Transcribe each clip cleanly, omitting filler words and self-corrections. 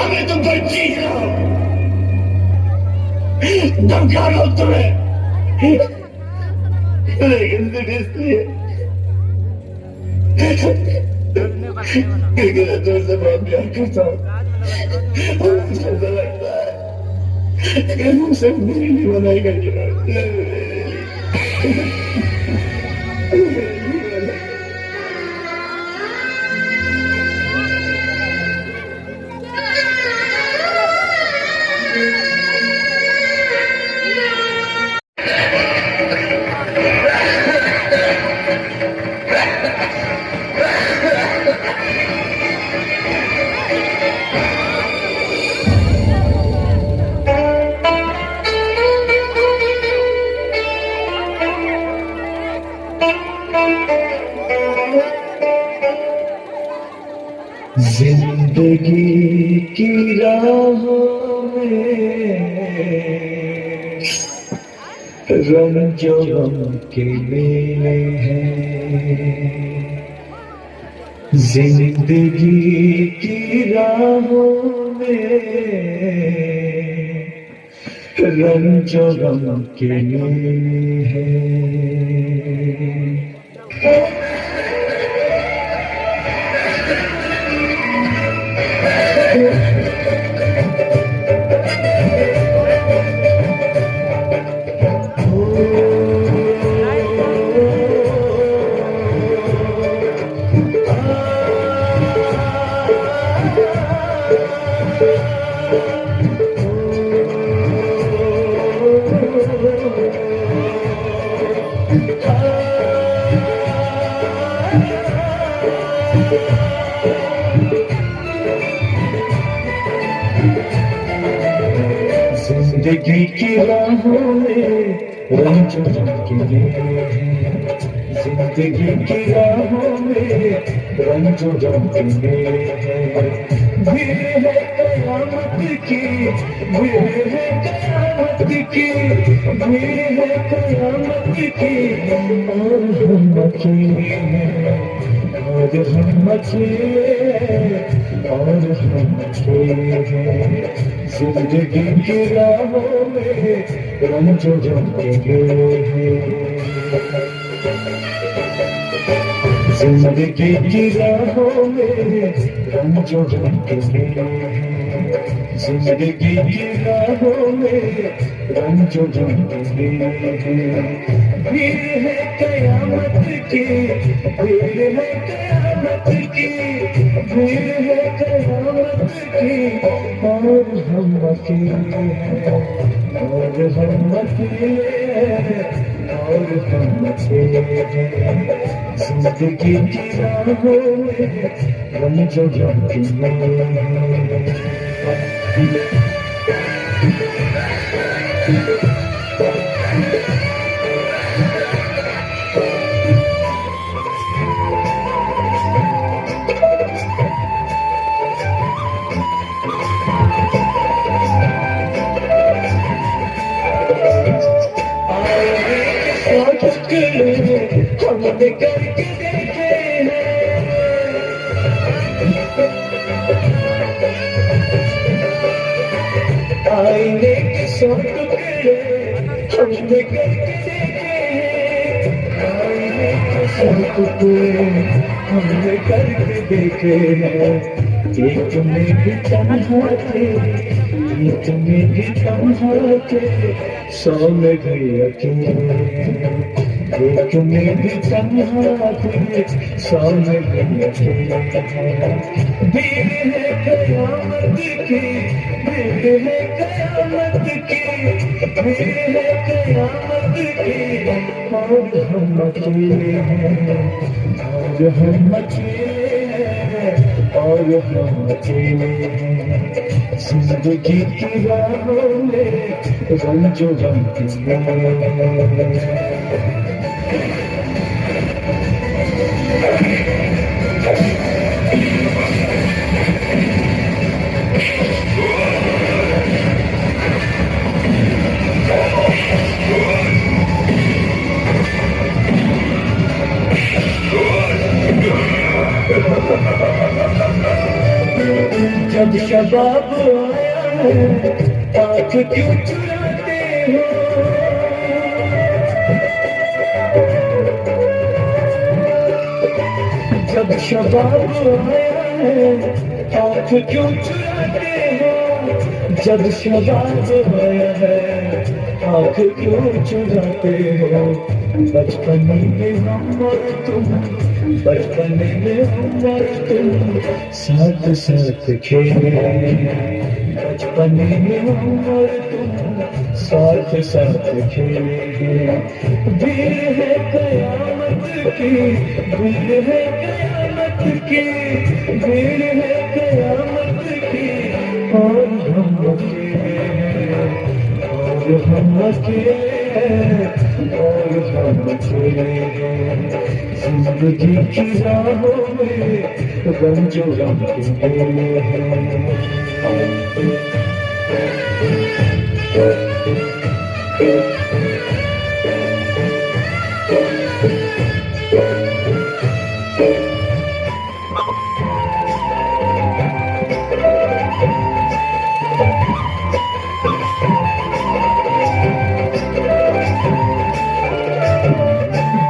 मैं तुमको चीज रहा हूं, धमका रहा हूं तुम्हें, लेकिन सिर्फ इसलिए क्योंकि मैं तुमसे बहुत प्यार करता हूं और मुझे ऐसा लगता है कि मुझसे मेरी बनाई गई जिंदगी की राहों में रंजो गम के मेले हैं, जिंदगी की राहों में रंजो गम के मेले हैं। जिंदगी की राहों में रंजो के मेले हैं, जिंदगी की राहों में रंजो के मेले हैं। भीड़ है कयामत की, भीड़ है कयामत की, भीड़ है कयामत की, और हम अकेले हैं, और हम अकेले, और हम अकेले हैं। जिंदगी की राहों में रंजो के मेले हैं, जिंदगी की राहों में रंजो के मेले हैं, जिंदगी की राहों में रंजो के मेले हैं। भीड़ है कयामत की, भीड़ है कयामत की, भीड़ है कयामत की, और हम अकेले हैं, और हम अकेले हैं, और हम अकेले हैं। जिंदगी की राहों में रंजो के मेले हैं। हमने करके देखे हैं, आईने के सौ टुकड़े हमने करके देखे हैं, आईने के सौ टुकड़े हमने करके देखे हैं। एक में भी तन्हा थे, एक में भी तन्हा थे, 100 में भी अकेले, एक में भी तन्हा थे, 100 में भी अकेले हैं। भीड़ है कयामत की, भीड़ है कयामत की, भीड़ है कयामत की, और हम अकेले हैं, और हम अकेले हैं, और हम अकेले हैं। जिंदगी की राहों में रंजो के मेले हैं। जब शबाब आया है आँख क्यों चुराते हो, जब शबाब आया है आँख क्यों चुराते हो, जब शबाब आया है आँख क्यों चुराते हो। बचपन में हम और तुम, बचपन में हम और तुम साथ साथ खेले, बचपन में हम और तुम साथ साथ खेले। भीड़ है कयामत की, भीड़ है कयामत की, भीड़ है कयामत की, और हम अकेले हैं, और हम अकेले हैं, और हम अकेले हैं। जिंदगी की राहों में रंजो रंग के हैं।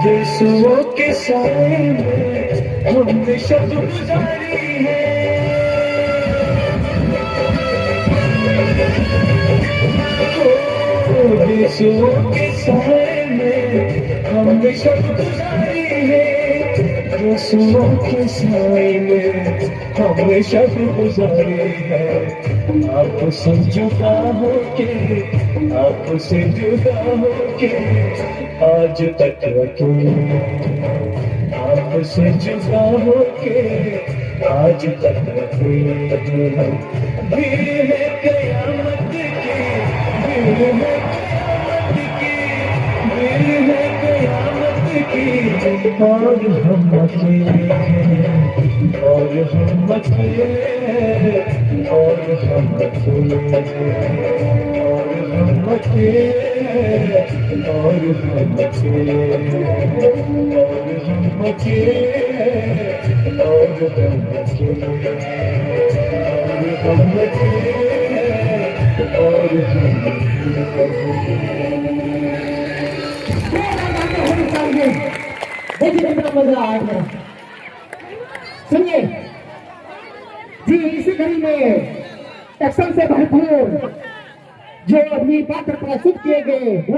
यीशुओं के साए में हमने शब गुजारी है, यीशुओं के साए में हमने शब गुजारी है, यीशुओं के साए में हमने शब गुजारी है। आपसे जुदा होके, आपसे जुदा होके आज तक अकेले, आपसे जुदा होके आज तक अकेले। भीड़ है कयामत की, भीड़ है कयामत की, भीड़ है कयामत की, और हम अकेले हैं, और हम अकेले हैं, और हम अकेले हैं, और हम अकेले हैं, और हम अकेले हैं, और हम अकेले हैं, और हम अकेले हैं, और हम अकेले हैं, और हम अकेले हैं। देखिए कितना मजा आएगा। सुनिए जी, इसी घड़ी में एक्शन से भरपूर जो अभी पात्र प्रस्तुत किए गए वो